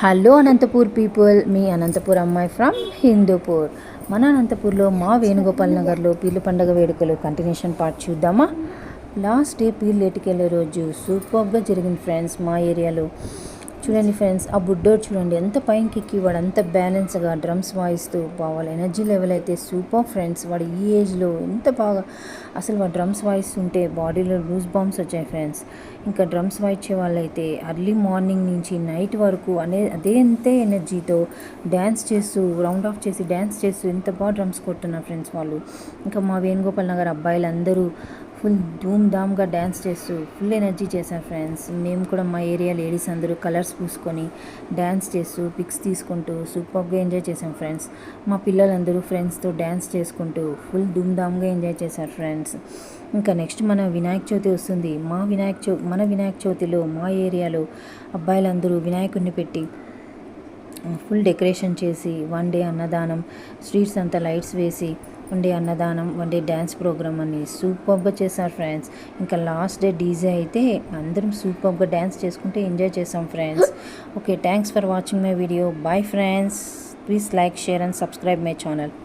Hello Anantapur people, మీ అనంతపూర్ అమ్మాయి from Hindupur. మన అనంతపూర్లో మా వేణుగోపాల్ నగర్లో పీర్ల పండుగ వేడుకలు కంటిన్యూషన్ పార్ట్ చూద్దామా. లాస్ట్ డే పీర్లు ఎటుకెళ్ళే రోజు సూపర్గా జరిగింది ఫ్రెండ్స్. మా ఏరియాలో చూడండి ఫ్రెండ్స్, ఆ బుడ్డోడు చూడండి ఎంత పైకి ఎక్కి వాడు అంత బ్యాలెన్స్గా డ్రమ్స్ వాయిస్తూ వాళ్ళ ఎనర్జీ లెవెల్ అయితే సూపర్ ఫ్రెండ్స్. వాడు ఈ ఏజ్లో ఎంత బాగా అసలు వాడు డ్రమ్స్ వాయిస్తుంటే బాడీలో లూజ్ బాంబ్స్ వచ్చాయి ఫ్రెండ్స్. ఇంకా డ్రమ్స్ వాయించే వాళ్ళైతే అర్లీ మార్నింగ్ నుంచి నైట్ వరకు అంతే ఎనర్జీతో డ్యాన్స్ చేస్తూ రౌండ్ ఆఫ్ చేసి డ్యాన్స్ చేస్తూ ఎంత బాగా డ్రమ్స్ కొడుతున్నారు ఫ్రెండ్స్ వాళ్ళు. ఇంకా మా వేణుగోపాల్ నగర్ అబ్బాయిలు అందరూ ఫుల్ ధూమ్ ధామ్గా డ్యాన్స్ చేస్తూ ఫుల్ ఎనర్జీ చేశారు ఫ్రెండ్స్. మేము కూడా మా ఏరియా లేడీస్ అందరూ కలర్స్ పూసుకొని డ్యాన్స్ చేస్తూ పిక్స్ తీసుకుంటూ సూపర్గా ఎంజాయ్ చేసాం ఫ్రెండ్స్. మా పిల్లలందరూ ఫ్రెండ్స్తో డ్యాన్స్ చేసుకుంటూ ఫుల్ ధూమ్ ధామ్గా ఎంజాయ్ చేశారు ఫ్రెండ్స్. ఇంకా నెక్స్ట్ మన వినాయక చవితి వస్తుంది. మన వినాయక చవితిలో మా ఏరియాలో అబ్బాయిలందరూ వినాయకుడిని పెట్టి ఫుల్ డెకరేషన్ చేసి వన్ డే అన్నదానం, స్ట్రీట్స్ అంతా లైట్స్ వేసి వన్ డే అన్నదానం, వన్ డే డ్యాన్స్ ప్రోగ్రామ్ అని సూపర్గా చేశారు ఫ్రెండ్స్. ఇంకా లాస్ట్ డే డీజే అయితే అందరం సూపర్గా డ్యాన్స్ చేసుకుంటే ఎంజాయ్ చేసాం friends. Okay, thanks for watching my video. Bye friends. Please like, share and subscribe my channel.